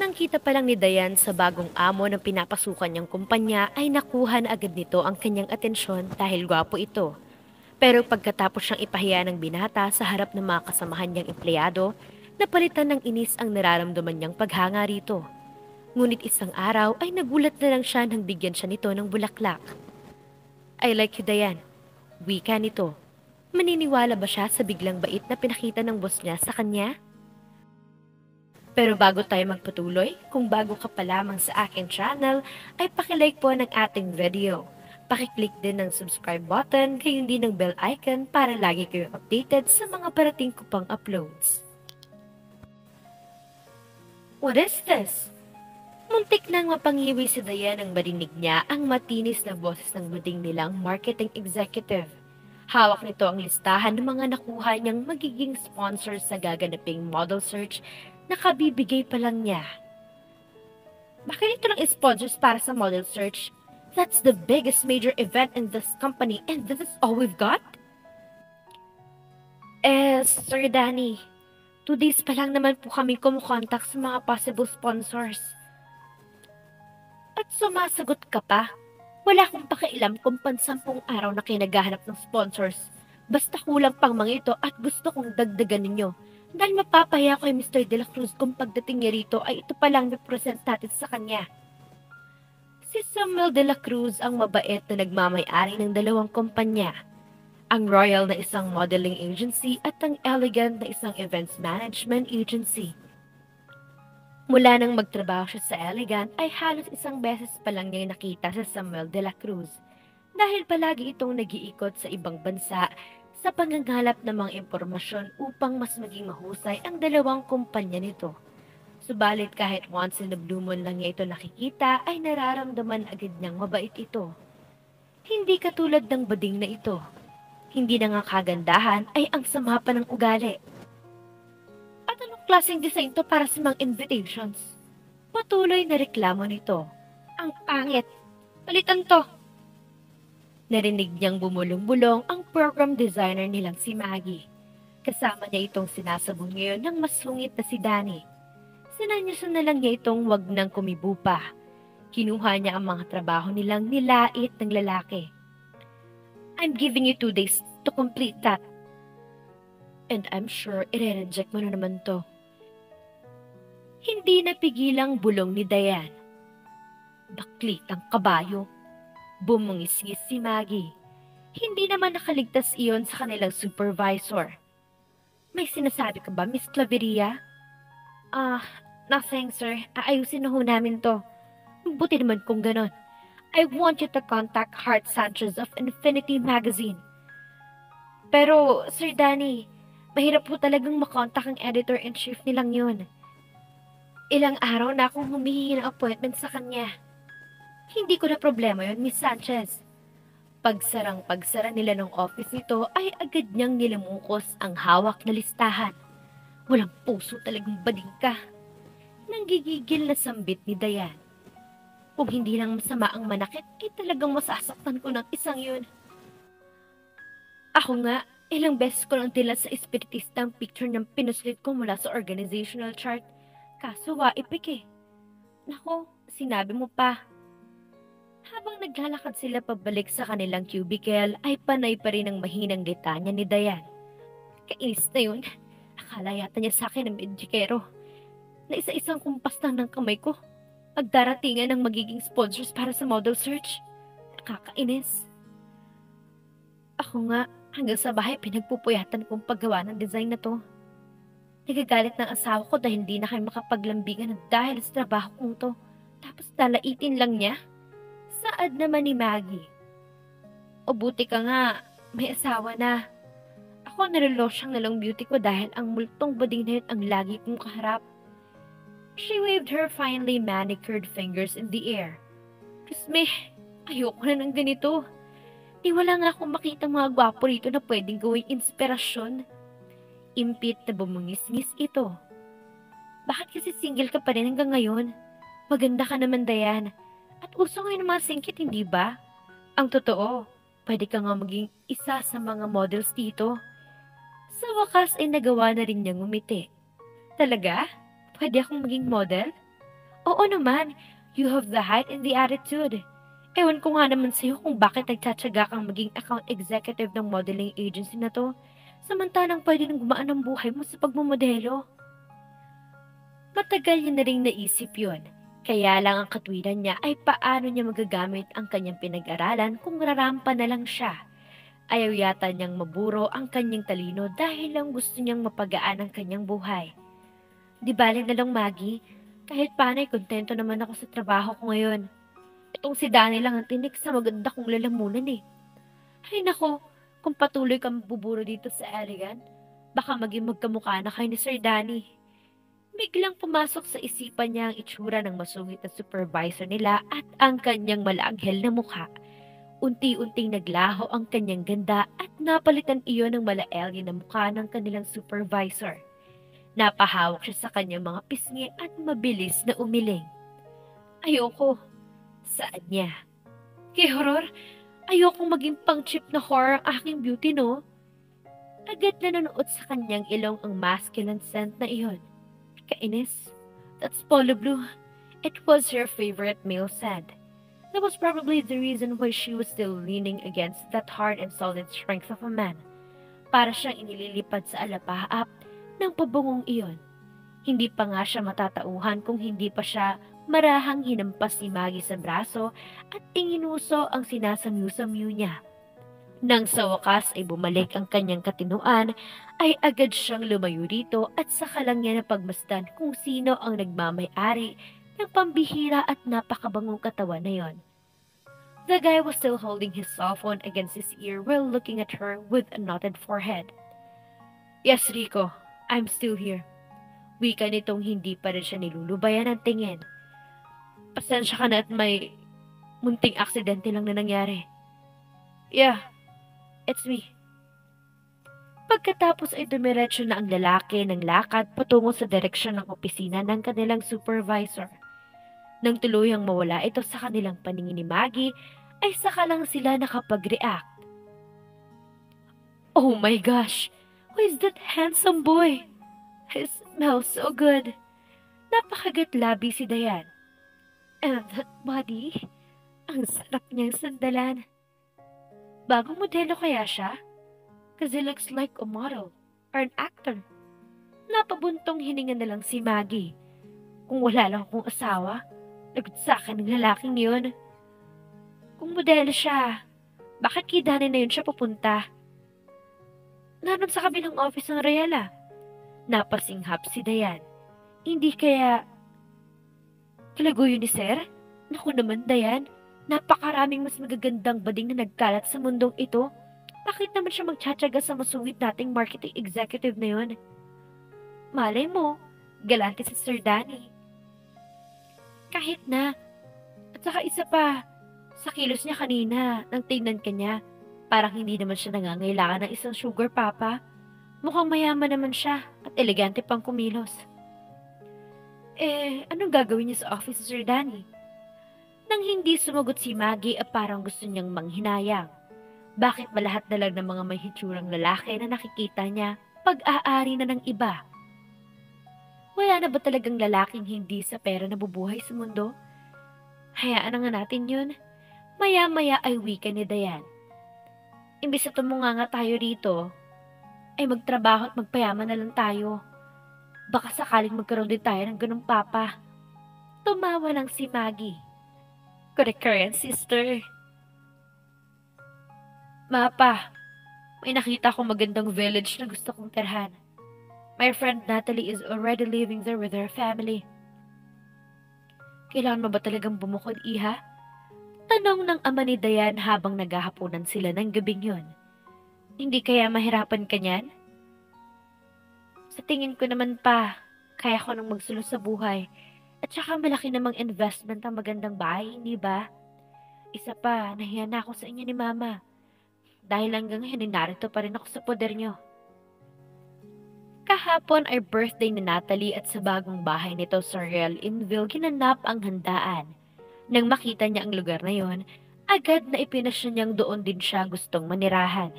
Kitang-kita pa lang ni Dayan sa bagong amo ng pinapasukan niyang kumpanya ay nakuha na agad nito ang kanyang atensyon dahil gwapo ito. Pero pagkatapos siyang ipahiya ng binata sa harap ng mga kasamahan niyang empleyado, napalitan ng inis ang nararamdaman niyang paghanga rito. Ngunit isang araw ay nagulat na lang siya nang bigyan siya nito ng bulaklak. I like you, Dayan. Wika nito. Maniniwala ba siya sa biglang bait na pinakita ng boss niya sa kanya? Pero bago tayo magpatuloy, kung bago ka pa lamang sa aking channel, ay pakilike po ng ating video. Pakiclick din ng subscribe button, gayon din ng bell icon para lagi kayo updated sa mga parating ko pang uploads. What is this? Muntik nang mapangiwi si Dayan nang marinig niya ang matinis na boses ng buding nilang marketing executive. Hawak nito ang listahan ng mga nakuha niyang magiging sponsors sa gaganaping model search na kabibigay pa lang niya. Bakit ito lang sponsors para sa model search? That's the biggest major event in this company and this is all we've got? Sir Danny, 2 days pa lang naman po kami kumukontak sa mga possible sponsors. At sumasagot ka pa? Wala akong pakialam kung pansampung araw na kayo naghahanap ng sponsors. Basta kulang pang mga ito at gusto kong dagdagan ninyo. Dahil mapapaya ko kay Mr. De La Cruz kung pagdating niya rito ay ito palang represent natin sa kanya. Si Samuel De La Cruz ang mabait na nagmamay-ari ng 2 kumpanya. Ang Royal na isang modeling agency at ang Elegant na isang events management agency. Mula nang magtrabaho siya sa Elegant ay halos 1 beses pa lang niya nakita sa Samuel De La Cruz dahil palagi itong nag-iikot sa ibang bansa sa panganghalap ng mga impormasyon upang mas maging mahusay ang 2 kumpanya nito. Subalit kahit once in a blue moon lang niya ito nakikita ay nararamdaman agad niyang mabait ito. Hindi katulad ng bading na ito. Hindi na nga kagandahan ay ang sama pa ng ugali. At anong klaseng design to para sa mga invitations? Patuloy na reklamo nito. Ang pangit. Palitan to. Narinig niyang bumulong-bulong ang program designer nilang si Maggie. Kasama niya itong sinasabong ngayon ng mas sungit na si Danny. Sinanyasan na lang niya itong wag nang kumibo pa. Kinuha niya ang mga trabaho nilang nilait ng lalaki. I'm giving you 2 days to complete that. And I'm sure i-reject mo na naman to. Hindi napigilang bulong ni Dayan. Baklit ang kabayo. Bumungis-ngis si Maggie. Hindi naman nakaligtas iyon sa kanilang supervisor. May sinasabi ka ba, Miss Claveria? Nothing, sir. Aayusin na ho namin to. Buti naman kung ganon. I want you to contact Hart Sanchez of Infinity Magazine. Pero, Sir Danny, mahirap po talagang makontak ang editor-in-chief nilang yun. Ilang araw na akong humihingi ng appointment sa kanya. Hindi ko na problema yun, Miss Sanchez. Pagsara nila ng office nito ay agad niyang nilamukos ang hawak na listahan. Walang puso talagang bading ka. Nanggigigil na sambit ni Dayan. Kung hindi lang masama ang manakit, ay talagang masasaktan ko ng isang yun. Ako nga, ilang beses ko lang dilat sa espiritista ang picture ng pinuslit ko mula sa organizational chart. Kaso waipik eh. Nako, sinabi mo pa. Habang naglalakad sila pabalik sa kanilang cubicle, ay panay pa rin ang mahinang litanya ni Dayan. Kainis na yun. Akala yata niya sa akin ng medikero. Na isa-isang kumpas lang ng kamay ko. Pagdaratingan ng magiging sponsors para sa model search. Nakakainis. Ako nga, hanggang sa bahay pinagpupuyatan kong paggawa ng design na to. Nagagalit ng asawa ko dahil hindi na kayo makapaglambingan dahil sa trabaho kong to. Tapos talaitin lang niya. Saad naman ni Maggie. O buti ka nga, may asawa na. Ako narilosyang na lang beauty ko dahil ang multong bading na yun ang lagi kong kaharap. She waved her finely manicured fingers in the air. Diyos me, ayoko na ng ganito. Di wala nga akong makita mga gwapo rito na pwedeng gawing inspirasyon. Impit na bumungis-ngis ito. Bakit kasi single ka pa rin hanggang ngayon? Maganda ka naman, Dayan. At uso ngayon ng mga singkit, hindi ba? Ang totoo, pwede ka nga maging isa sa mga models dito. Sa wakas ay nagawa na rin niyang umiti. Talaga? Pwede akong maging model? Oo naman, you have the height and the attitude. Ewan ko nga naman sa'yo kung bakit nagtsatsaga kang maging account executive ng modeling agency na to. Samantalang pwede nang gumaan ang buhay mo sa pagmamodelo. Matagal niya na rin naisip yun. Kaya lang ang katwiran niya ay paano niya magagamit ang kanyang pinag-aralan kung rarampa na lang siya. Ayaw yata niyang maburo ang kanyang talino dahil lang gusto niyang mapagaan ang kanyang buhay. Di bale na lang, Maggie. Kahit paano ay kontento naman ako sa trabaho ko ngayon. Itong si Danny lang ang tinik sa maganda kong lalamunan eh. Ay nako, kung patuloy kang buburo dito sa Elegant, baka maging magkamukha na kayo ni Sir Danny. Biglang pumasok sa isipan niya ang itsura ng masungit na supervisor nila at ang kanyang malaanghel na mukha. Unti-unting naglaho ang kanyang ganda at napalitan iyon ng mala-alien na mukha ng kanilang supervisor. Napahawak siya sa kanyang mga pisngi at mabilis na umiling. Ayoko. Saan niya? Kay horror, ayokong maging pang-chip na horror ang aking beauty, no? Agad na nanood sa kanyang ilong ang masculine scent na iyon. Kainis. That's Polo Blue. It was her favorite male scent. That was probably the reason why she was still leaning against that hard and solid strength of a man. Para siyang inililipad sa alapaap ng pabungong iyon. Hindi pa nga siya matatauhan kung hindi pa siya marahang hinampas ni Maggie sa braso at inginuso ang sinasamyu-samyu niya. Nang sa wakas ay bumalik ang kanyang katinuan, ay agad siyang lumayo rito at saka lang niya napagmasdan kung sino ang nagmamay-ari ng pambihira at napakabangong katawan na yon. The guy was still holding his cell phone against his ear while looking at her with a knotted forehead. Yes, Rico, I'm still here. Wika nitong hindi pa rin siya nilulubayan ng tingin. Pasensya ka na at may munting aksidente lang na nangyari. Yeah, it's me. Pagkatapos ay dumiretso na ang lalaki ng lakad patungo sa direksyon ng opisina ng kanilang supervisor. Nang tuluyang mawala ito sa kanilang paningin ni Maggie, ay saka lang sila nakapag-react. Oh my gosh! Who is that handsome boy? He smells so good. Napakagat-labi si Dayan. And that body, ang sarap niyang sandalan. Bagong modelo kaya siya? Cause he looks like a model or an actor. Napabuntong hininga na lang si Maggie. Kung wala lang akong asawa, lagot sa akin ng lalaking yun. Kung modelo siya, bakit kay Danny na yun siya pupunta? Naroon sa kabilang office ng Rayala. Napasinghap si Dayan. Hindi kaya kalaguyo ni Sir? Naku naman, Dayan. Napakaraming mas magagandang bading na nagkalat sa mundong ito. Bakit naman siya magtsatsaga sa masungit nating marketing executive na yun? Malay mo, galante si Sir Danny. Kahit na. At saka isa pa, sa kilos niya kanina, nang tingnan ka niya, parang hindi naman siya nangangailangan ng isang sugar papa. Mukhang mayaman naman siya at elegante pang kumilos. Anong gagawin niya sa office ni Sir Danny? Nang hindi sumagot si Maggie at parang gusto niyang manghinayang. Bakit ba lahat na lang ng mga may hitsurang lalaki na nakikita niya pag-aari na ng iba? Wala na ba talagang lalaking hindi sa pera nabubuhay sa mundo? Hayaan na nga natin yun. Maya-maya ay wika ni Dayan. Imbis na tumunganga tayo rito, ay magtrabaho at magpayaman na lang tayo. Baka sakaling magkaroon din tayo ng ganung papa. Tumawa lang si Maggie. Correct ka yan, sister. Mapa, may nakita akong magandang village na gusto kong tirhan. My friend Natalie is already living there with her family. Kailangan mo ba talagang bumukod, Iha? Tanong ng ama ni Dayan habang naghahaponan sila ng gabing yun. Hindi kaya mahirapan ka niyan? Sa tingin ko naman pa, kaya ko nang magsulo sa buhay. At saka malaki namang investment ang magandang bahay, hindi ba? Isa pa, nahiya na ako sa inyo ni Mama. Dahil hanggang ngayon, narito pa rin ako sa poder niyo. Kahapon ay birthday ni Natalie at sa bagong bahay nito sa Real Inville ginanap ang handaan. Nang makita niya ang lugar na yon, agad na ipinasya niyang doon din siya gustong manirahan.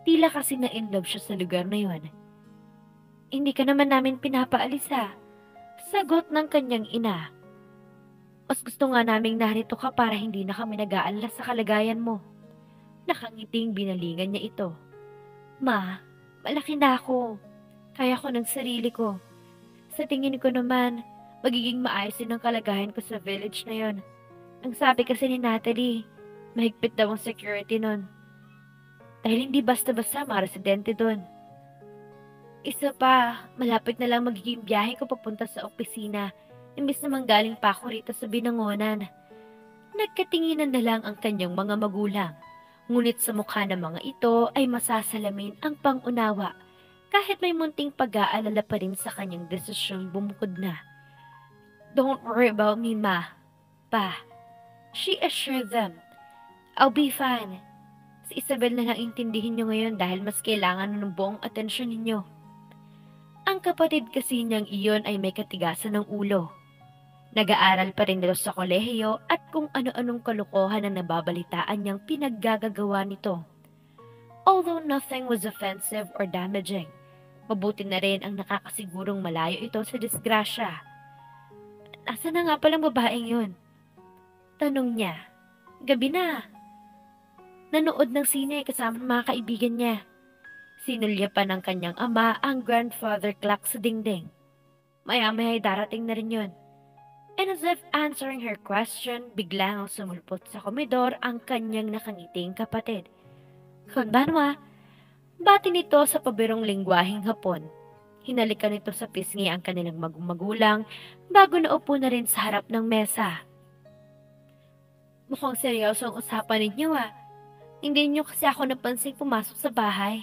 Tila kasi na-inlove siya sa lugar na yon. Hindi ka naman namin pinapaalis ha, sagot ng kanyang ina. Mas gusto nga naming narito ka para hindi na kami nag-aalala sa kalagayan mo. Nakangiting binalingan niya ito. Ma, malaki na ako. Kaya ko ng sarili ko. Sa tingin ko naman, magiging maayos din ang kalagayan ko sa village na yon. Ang sabi kasi ni Natalie, mahigpit daw ang security nun. Dahil hindi basta-basta mga residente doon. Isa pa, malapit na lang magiging biyahe ko papunta sa opisina, imbis na manggaling pa ako rito sa binangonan. Nagkatinginan na lang ang kanyang mga magulang, ngunit sa mukha ng mga ito ay masasalamin ang pangunawa, kahit may munting pag-aalala pa rin sa kanyang desisyong bumukod na. Don't worry about me, Ma. Pa. She assured them, I'll be fine. Si Isabel na lang intindihin nyo ngayon dahil mas kailangan ng buong atensyon ninyo. Ang kapatid kasi niyang iyon ay may katigasan ng ulo. Nag-aaral pa rin nito sa kolehiyo at kung ano-anong kalokohan ang nababalitaan niyang pinaggagawa nito. Although nothing was offensive or damaging, mabuti na rin ang nakakasigurong malayo ito sa disgrasya. Nasaan na nga palang babaeng yun? Tanong niya. Gabi na. Nanood ng sine kasama ng mga kaibigan niya. Sinulya pa ng kanyang ama ang grandfather clock sa dingding. Maya-maya ay darating na rin yun. And as if answering her question, biglang sumulpot sa komedor ang kanyang nakangiting kapatid. Konbanwa, bati nito sa pabirong lingwaheng Hapon. Hinalikan nito sa pisngi ang kanilang magulang bago naupo na rin sa harap ng mesa. Mukhang seryoso ang usapan ninyo Hindi niyo kasi ako napansing pumasok sa bahay.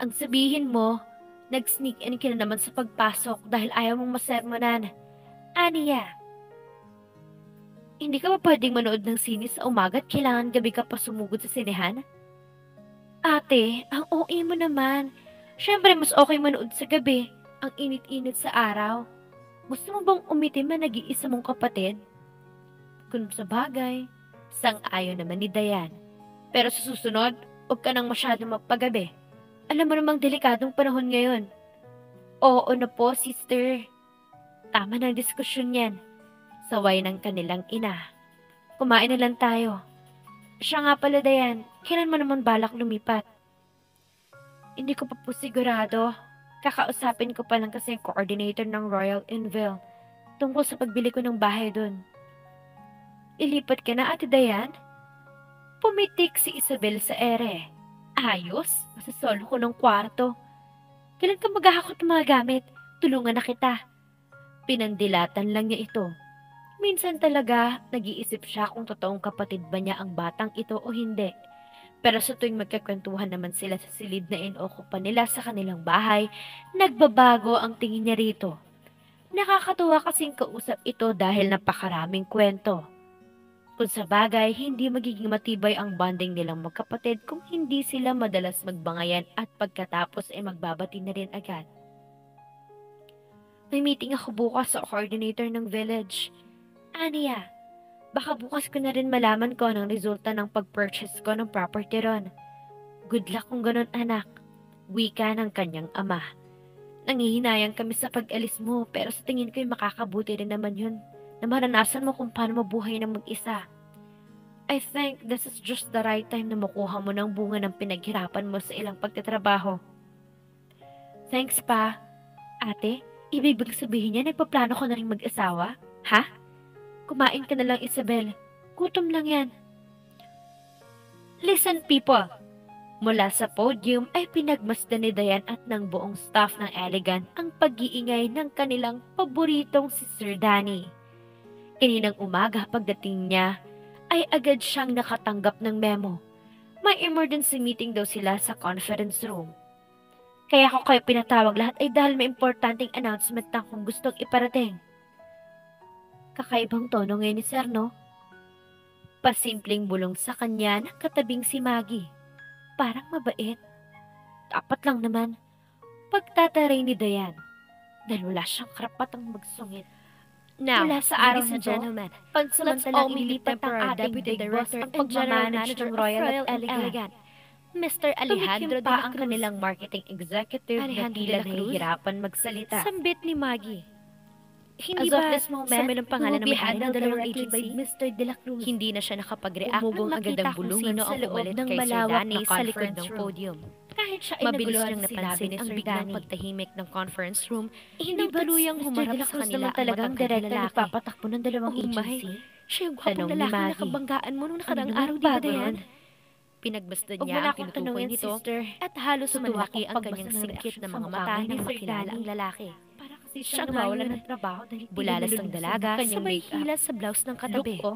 Ang sabihin mo, nag-sneak in ka na naman sa pagpasok dahil ayaw mong masermonan. Aniya, hindi ka ba pwedeng manood ng sine sa umaga at kailangan gabi ka pa sumugod sa sinehan? Ate, ang OA mo naman. Siyempre mas okay manood sa gabi. Ang init-init sa araw. Gusto mo bang umitim na nag-iisa mong kapatid? Kung sa bagay, sang-ayon naman ni Dayan. Pero sa susunod, huwag ka nang masyadong magpagabi. Alam mo namang delikadong panahon ngayon. Oo na po, sister. Tama ng diskusyon yan. Saway ng kanilang ina. Kumain na lang tayo. Siya nga pala, Dayan. Kailan mo naman balak lumipat? Hindi ko pa po sigurado. Kakausapin ko pa lang kasi yung coordinator ng Royal Inville tungkol sa pagbili ko ng bahay dun. Ilipat ka na, Ate Dayan? Pumitik si Isabel sa ere. Ayos, masasolo ko ng kwarto. Kailan ka maghahakot ng mga gamit? Tulungan na kita. Pinandilatan lang niya ito. Minsan talaga, nag-iisip siya kung totoong kapatid ba niya ang batang ito o hindi. Pero sa tuwing magkakwentuhan naman sila sa silid na inokupa nila sa kanilang bahay, nagbabago ang tingin niya rito. Nakakatuwa kasing kausap ito dahil napakaraming kwento. Kung sa bagay, hindi magiging matibay ang bonding nilang magkapatid kung hindi sila madalas magbangayan at pagkatapos ay magbabati na rin agad. May meeting ako bukas sa coordinator ng village. Aniya, baka bukas ko na rin malaman ko anong resulta ng pag-purchase ko ng property ron. Good luck kung ganun, anak. Wika ng kanyang ama. Nangihinayang kami sa pag-alis mo pero sa tingin ko'y makakabuti rin naman yun na maranasan mo kung paano mabuhay ng mag-isa. I think this is just the right time na makuha mo ng bunga ng pinaghirapan mo sa ilang pagtatrabaho. Thanks pa. Ate, ibig sabihin niya nagpaplano ko na rin mag-asawa? Ha? Kumain ka na lang, Isabel. Gutom lang yan. Listen, people. Mula sa podium ay pinagmasdan ni Dayan at ng buong staff ng Elegant ang pag-iingay ng kanilang paboritong si Sir Danny. Kaninang umaga pagdating niya, ay agad siyang nakatanggap ng memo. May emergency meeting daw sila sa conference room. Kaya ako kayo pinatawag lahat ay dahil may importanteng announcement na kung gustong iparating. Kakaibang tono ngayon ni Sir, no? Pasimpleng bulong sa kanya ng katabing si Maggie. Parang mabait. Dapat lang naman. Pagtataray ni Dayan. Dahil wala siyang karapatang magsungit. Now, mula sa araw ladies na and to, gentlemen, pansamantalang let's all meet ilipat ng Temporary ating Deputy Big Boss Director ang and General pagmamanage Manager ng of Royal Royal at Elegant. Elegant, Mr. Alejandro Tumikim de pa la ang Cruz. kanilang marketing executive na Alejandro tila de la Cruz? nahihirapan magsalita. Sambit ni Maggie. Hindi As of ba this moment, sa may ng pangalan will ng be may-ari ng handled dalawang directly by agency? Mr. De La Cruz. Hindi na siya nakapag-react nang Umugong agad makita ang kung bulungan sino sa ang loob pumalit ng kay Sir malawak Danny na sa likod conference ng room. podium. Kahit siya ay Mabilis naguluhan niyang sa sinabi napansin ni ang Sir biglang Danny. pagtahimik ng conference room Hindi nang ba tuluyang Mr. humarap De La sa Cruz kanila naman ang talagang matangkad na direkta lalaki? nagpapatakbo ng dalawang Oh my, agency? siya yung gwapong Tanong ni lalaki na Maggie. kabanggaan mo nung Ano nakaraang namang araw, di ba bago Dayan? ron? Pinagbastad Huwag mo niya na ang akong tinutukoy tanungin, nito sister. at halos Tutuwa manlaki akong ang kanyang pagbasa ng singkit reaksyon na sa mga mukha mata ngayon ni nang Sir makilala Danny. ang lalaki. Para kasi Siya siyang nga nawalan yun. ng trabaho dahil Bulalas ng pinalulunod dalaga ng kanyang sabay make-up. hilas sa blouse ng Look katabi. ko,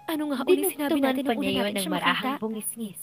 Ano nga ulit sinabi dinugtungan natin pa nung una niya yun natin ng siya makita? marahang bungis-ngis.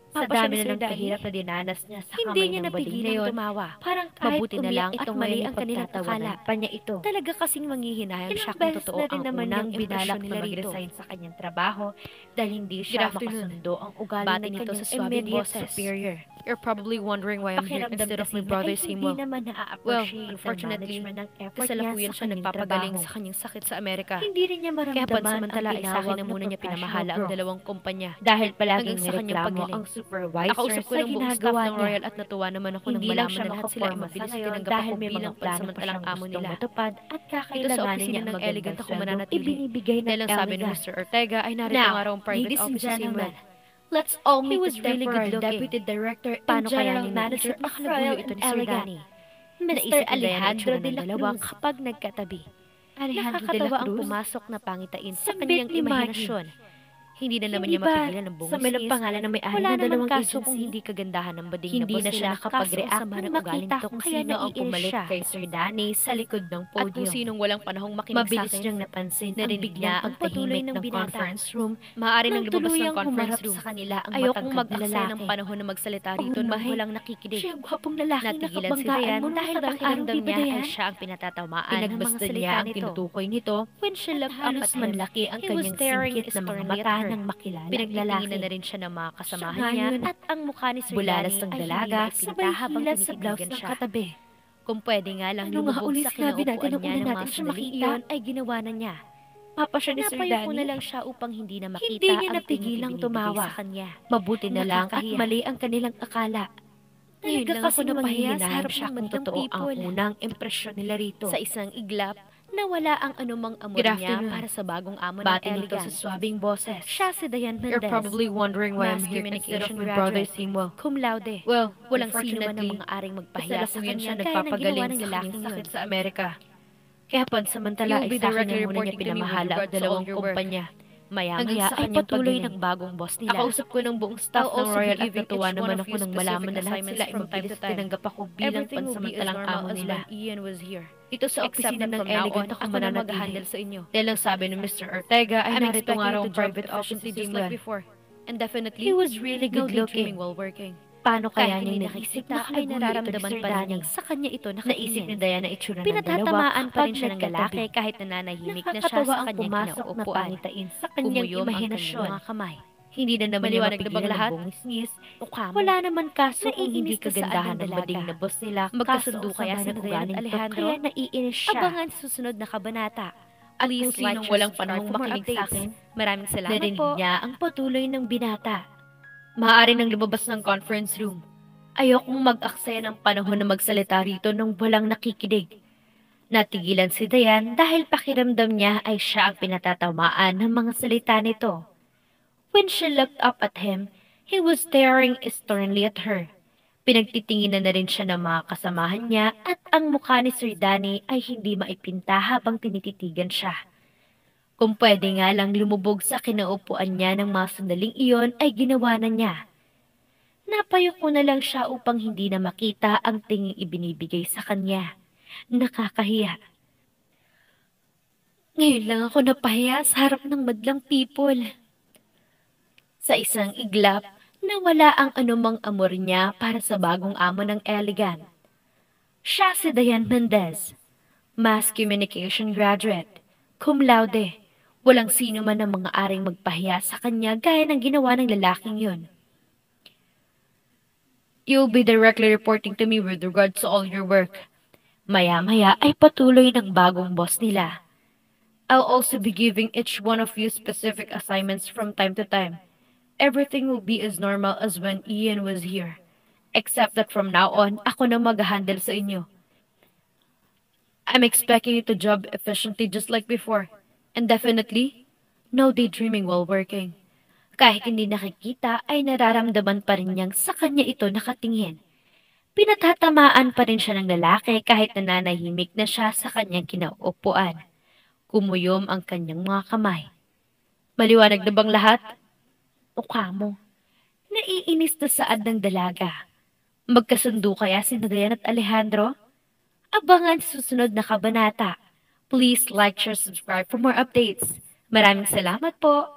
Sa Papa siya dami ni na Sir ng Danny? kahirap na dinanas niya sa Hindi kamay niya ng bading na napigilang yun, tumawa. parang kahit Mabuti na lang umiyak at ito mali ngayon ang kanilang ipagtatawanan akala. pa niya ito. Talaga kasing manghihinayang siya Ilang kung beses totoo na rin ang naman niyang unang binalak impresyon na nila rito. mag-resign sa kanyang trabaho dahil hindi Good siya afternoon. makasundo ang ugali Bati ng nito kanyang sa swabing immediate boses. superior. You're probably wondering why I'm here Pakiramdam instead of kasi my niya brother ay hindi Samuel. naman Well, na-appreciate ng unfortunately, management ng effort niya kasalukuyan sa siya kanyang nagpapagaling trabaho. sa kanyang sakit sa Amerika. Hindi rin niya Kaya maramdaman pansamantala ang ay sa akin tinawag na na muna niya professional pinamahala ang growth. dalawang kumpanya. Dahil palaging Hanggang may sa kanyang reklamo pagaling. ang supervisor Nakausap ko sa ng buong staff ginagawa ng niya. Royal at natuwa naman ako nang Hindi lang malaman siya na lahat sila ay makaporma sa mabilis ngayon tinanggap dahil ako may bilang mga plano pa pansamantalang siyang amo gustong nila. matupad at Dito sa kakailanganin opisina niya ang ng magandang Elegant ako sweldo mananatili. ibinibigay ng Dahil ang sabi ni Elegant. Mr. Ortega ay narito Now, nga raw ang private ladies and office si gentlemen, Samuel. let's all He meet was the really temporary good-looking. deputy director and Paano kaya general niya manager naisip of makalabuyo Royal ito and ni Sir Elegant, Danny? Mr. Naisip ni Diana ang Alejandro itsura de ng la dalawa Cruz. kapag nagkatabi. Alejandro de la Nakakatawa ang Cruz? pumasok na pangitain sa Sambit kanyang ni Maggie. imahinasyon. Hindi na naman Hindi niya ba mapigilan ng sa may bungis-ngis. pangalan ng may-ari Wala ng naman dalawang kaso agency? kung hindi kagandahan ng bading na Hindi boss na siya nila, nakapag-react kaso ang sama nang ng ugaling makita nito kung kaya sino ang naiinis pumalit siya. kay Sir Danny sa likod ng At kung podium. sinong walang panahong makinig sa Mabilis akin, niyang napansin ang narinig biglang niya ang patuloy pagtahimik ng ng binata. conference room Maaari nang nang lumabas ng tuluyang conference humarap room. sa kanila ang Ayokong matangkad na mag-aksaya ng lalaki. panahon na magsalita rito Oh nang my, walang nakikinig. siya ang gwapong lalaking Natigilan si nakabanggaan Dayan mo nung dahil nakaraang araw, pakiramdam di ba niya ay Dayan? siya ang pinatatamaan ng mga Pinagbasta niya salita ang nito. tinutukoy nito When she at looked up halos at him, manlaki ang he was kanyang staring singkit na mga sternly at mata her. nang makilala ang Pinagtitinginan lalaki. na rin siya ng mga kasamahan Siya nga niya yun. at ang mukha ni Sir Bulalas Danny ng ay hindi dalaga, maipinta sabay habang hilas sa blouse tinititigan ng siya. katabi. Kung pwede nga lang Ano nga lumubog uli sa sinabi natin kinaupuan nung niya una ng natin mga siya sandaling makita? iyon ay ginawa na niya. Papa siya ni Sir Napayo ko na Danny. lang siya upang hindi na makita Hindi niya ang tingin napigilang ibinibigay tumawa. sa kanya. Mabuti na lang at Nakakahiya. mali ang kanilang akala. Ngayon Talaga lang kasi ako napahiya sa manghihinayang harap siya ng kung madlang totoo ang people. unang impresyon nila rito. Sa isang iglap, nawala ang anumang amor Good niya afternoon. para sa bagong amo ng Bati nito Elegant. sa swabing boses. Siya si Dayan Mendez. You're probably wondering why I'm Mass here instead of Communication my brother graduate. Samuel. Cum laude. Well, Walang sino man ang unfortunately, mga aring magpahiya sa kasalukuyan kanya siya gaya ng ginawa nagpapagaling ng sa lalaking kanyang yun. sakit sa Amerika. Kaya pansamantala You'll ay be sa akin directly niya muna niya reporting to me with pinamahala ang regards to all dalawang your work. kumpanya. Mayaman Kaya sa ay kanyang patuloy pagaling. ng bagong boss nila. Nakausap ko ng buong Staff staff ng ng Royal Royal at at natuwa naman ako you nang malaman na lahat assignments sila ay from time to mabilis time. tinanggap ako bilang Everything will be as pansamantalang normal amo as nila. when Ian was here. Ito sa Except opisina that ng from now Elegant on, ako ako na mananatili. mag-handle sa inyo. Dahil ang sabi ni Mr. Ortega ay I'm narito expecting nga raw you ang to job private office efficiently si just like Samuel. before. And definitely, He was really no good daydreaming looking. while working. Paano kaya Kahit niya hindi naisip nakikita na ay kalabuyo ito ni nararamdaman Sir pa rin Danny? niyang sa kanya ito Naisip ni nakatingin. Diana itsura ng dalawa Pinatatamaan pa kapag rin siya ng lalaki nagkatabi. kahit nananahimik na siya Nakakatawa sa ang kanyang pumasok na kinauupuan. pangitain sa kanyang Umuyom ang kanyang imahinasyon. mga kamay. Hindi na naman niya Maliwanag na bang mapigilan lahat? ng bungis-ngis. Mukha mo. Wala naman kaso kung hindi Naiinis ka saan kagandahan ng ng bading dalaga? na boss nila. Magkasundo Kaso kaya ang si sama ng Dayan at ugaling to, Alejandro? kaya naiinis siya. Abangan sa susunod na kabanata. At Please kung sinong like, walang subscribe panahong for more makinig sa updates. akin, Maraming salamat narinig po. niya ang patuloy ng binata. Maaari nang lumabas ng conference room. Ayokong mag-aksaya ng panahon na magsalita rito nang walang nakikinig. Natigilan si Dayan dahil pakiramdam niya ay siya ang pinatatamaan ng mga salita nito. When she looked up at him, he was staring sternly at her. Pinagtitinginan na rin siya ng mga kasamahan niya at ang mukha ni Sir Danny ay hindi maipinta habang tinititigan siya. Kung pwede nga lang lumubog sa kinaupuan niya ng mga sandaling iyon ay ginawa na niya. Napayo ko na lang siya upang hindi na makita ang tinging ibinibigay sa kanya. Nakakahiya. Ngayon lang ako napahiya sa harap ng madlang people. Sa isang iglap, nawala ang anumang amor niya para sa bagong amo ng Elegant. Siya si Dayan Mendez, Mass Communication graduate, cum laude. Walang sino man ang mga aring magpahiya sa kanya gaya ng ginawa ng lalaking yun. You'll be directly reporting to me with regards to all your work. Maya-maya ay patuloy ng bagong boss nila. I'll also be giving each one of you specific assignments from time to time. Everything will be as normal as when Ian was here. Except that from now on, ako na mag-handle sa inyo. I'm expecting you to job efficiently just like before. And definitely, no daydreaming while working. Kahit hindi nakikita, ay nararamdaman pa rin niyang sa kanya ito nakatingin. Pinatatamaan pa rin siya ng lalaki kahit nananahimik na siya sa kanyang kinauupuan. Kumuyom ang kanyang mga kamay. Maliwanag na bang lahat? Mukha mo. Naiinis na saad ng dalaga. Magkasundo kaya si Dayan at Alejandro? Abangan sa susunod na kabanata. Please like, share, subscribe for more updates. Maraming salamat po!